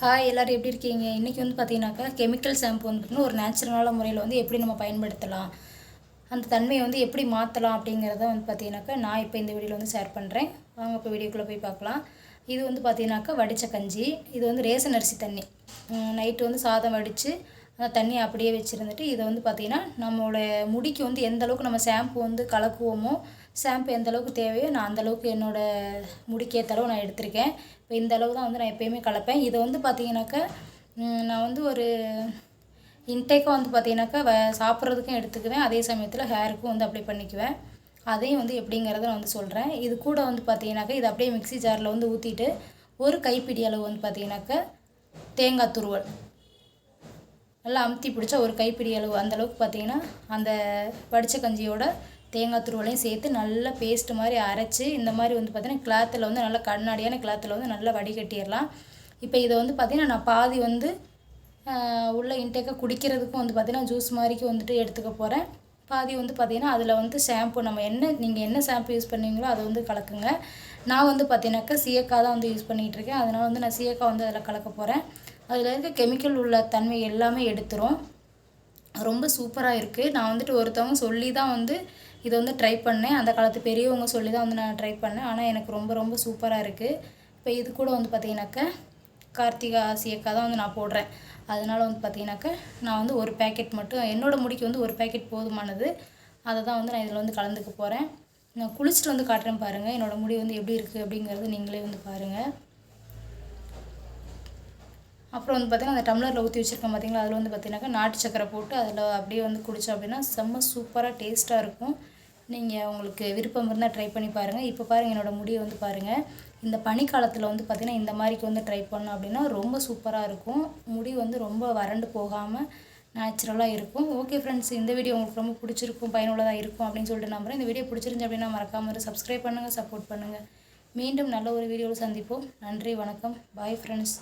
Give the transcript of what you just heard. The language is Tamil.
ஹாய் எல்லோரும் எப்படி இருக்கீங்க? இன்றைக்கி வந்து பார்த்தீங்கன்னாக்கா கெமிக்கல் ஷாம்பு வந்து பார்த்திங்கன்னா ஒரு நேச்சுரலான முறையில் வந்து எப்படி நம்ம பயன்படுத்தலாம், அந்த தன்மையை வந்து எப்படி மாற்றலாம் அப்படிங்கிறத வந்து பார்த்தீங்கன்னாக்கா நான் இப்போ இந்த வீடியோவில் வந்து ஷேர் பண்ணுறேன். வாங்க இப்போ வீடியோக்குள்ளே போய் பார்க்கலாம். இது வந்து பார்த்தீங்கன்னாக்கா வடித்த கஞ்சி. இது வந்து ரேசன் அரிசி தண்ணி. நைட்டு வந்து சாதம் வடித்து அந்த தண்ணியை அப்படியே வச்சுருந்துட்டு இதை வந்து பார்த்திங்கன்னா நம்மளோட முடிக்கு வந்து எந்த அளவுக்கு நம்ம ஷாம்பு வந்து கலக்குவோமோ, ஷாம்பு எந்த அளவுக்கு தேவையோ நான் அந்தளவுக்கு என்னோடய முடிக்கேற்ற அளவு நான் எடுத்திருக்கேன். இப்போ இந்த அளவு தான் வந்து நான் எப்போயுமே கலப்பேன். இதை வந்து பார்த்திங்கனாக்கா நான் வந்து ஒரு இன்டேக்காக வந்து பார்த்திங்கனாக்கா சாப்பிட்றதுக்கும் எடுத்துக்குவேன். அதே சமயத்தில் ஹேருக்கும் வந்து அப்ளை பண்ணிக்குவேன். அதையும் வந்து எப்படிங்கிறத நான் வந்து சொல்கிறேன். இது கூட வந்து பார்த்திங்கனாக்கா இதை அப்படியே மிக்ஸி ஜாரில் வந்து ஊற்றிட்டு ஒரு கைப்பிடி அளவு வந்து பார்த்திங்கனாக்கா தேங்காய் துருவல் நல்லா அமுத்தி பிடிச்சா ஒரு கைப்பிடி அளவு அந்தளவுக்கு பார்த்திங்கன்னா அந்த வடித்த கஞ்சியோட தேங்காய் துருவலையும் சேர்த்து நல்லா பேஸ்ட்டு மாதிரி அரைச்சி இந்த மாதிரி வந்து பார்த்திங்கன்னா கிளாத்தில் வந்து நல்லா கண்ணாடியான கிளாத்தில் வந்து நல்லா வடிகட்டிடலாம். இப்போ இதை வந்து பார்த்திங்கன்னா நான் பாதி வந்து உள்ள இன்டேக்காக குடிக்கிறதுக்கும் வந்து பார்த்திங்கன்னா ஜூஸ் மாதிரிக்கு வந்துட்டு எடுத்துக்க போகிறேன். பாதி வந்து பார்த்திங்கன்னா அதில் வந்து ஷாம்பு நீங்கள் என்ன ஷாம்பு யூஸ் பண்ணுவீங்களோ அதை வந்து கலக்குங்க. நான் வந்து பார்த்திங்கனாக்கா சீயக்காய் தான் வந்து யூஸ் பண்ணிகிட்ருக்கேன். அதனால் வந்து நான் சீயக்காய் வந்து அதில் கலக்க போகிறேன். அதில் இருக்க கெமிக்கல் உள்ள தன்மை எல்லாமே எடுத்துரும். ரொம்ப சூப்பராக இருக்குது. நான் வந்துட்டு ஒருத்தவங்க சொல்லி தான் வந்து இதை வந்து ட்ரை பண்ணேன். அந்த காலத்து பெரியவங்க சொல்லி தான் வந்து நான் ட்ரை பண்ணேன். ஆனால் எனக்கு ரொம்ப ரொம்ப சூப்பராக இருக்குது. இப்போ இது கூட வந்து பார்த்திங்கனாக்கா கார்த்திகா சீயக்காய் தான் வந்து நான் போடுறேன். அதனால் வந்து பார்த்திங்கனாக்கா நான் வந்து ஒரு பேக்கெட் மட்டும் என்னோடய முடிக்கு வந்து ஒரு பேக்கெட் போதுமானது. அதை தான் வந்து நான் இதில் வந்து கலந்துக்க போகிறேன். நான் குளிச்சுட்டு வந்து காட்டுறேன் பாருங்கள். என்னோடய முடி வந்து எப்படி இருக்குது அப்படிங்கிறது நீங்களே வந்து பாருங்கள். அப்புறம் வந்து பார்த்திங்கன்னா அந்த டம்ளரில் ஊற்றி வச்சுருக்கேன் பார்த்திங்களா, அதில் வந்து பார்த்திங்கனாக்கா நாட்டு சக்கரை போட்டு அதில் அப்படியே வந்து குடித்தோம் அப்படின்னா செம்ம சூப்பராக டேஸ்ட்டாக இருக்கும். நீங்கள் உங்களுக்கு விருப்பம் இருந்தால் ட்ரை பண்ணி பாருங்கள். இப்போ பாருங்கள் என்னோடய முடியை வந்து பாருங்கள். இந்த பனிக்காலத்தில் வந்து பார்த்திங்கன்னா இந்த மாதிரிக்கு வந்து ட்ரை பண்ணோம் அப்படின்னா ரொம்ப சூப்பராக இருக்கும். முடி வந்து ரொம்ப வறண்டு போகாமல் நேச்சுரலாக இருக்கும். ஓகே ஃப்ரெண்ட்ஸ், இந்த வீடியோ உங்களுக்கு ரொம்ப பிடிச்சிருக்கும், பயனுள்ளதாக இருக்கும் அப்படின்னு சொல்லிட்டு நம்புகிறேன். இந்த வீடியோ பிடிச்சிருந்து அப்படின்னா மறக்காமல் சப்ஸ்கிரைப் பண்ணுங்கள், சப்போர்ட் பண்ணுங்கள். மீண்டும் நல்ல ஒரு வீடியோவில் சந்திப்போம். நன்றி, வணக்கம், பாய் ஃப்ரெண்ட்ஸ்.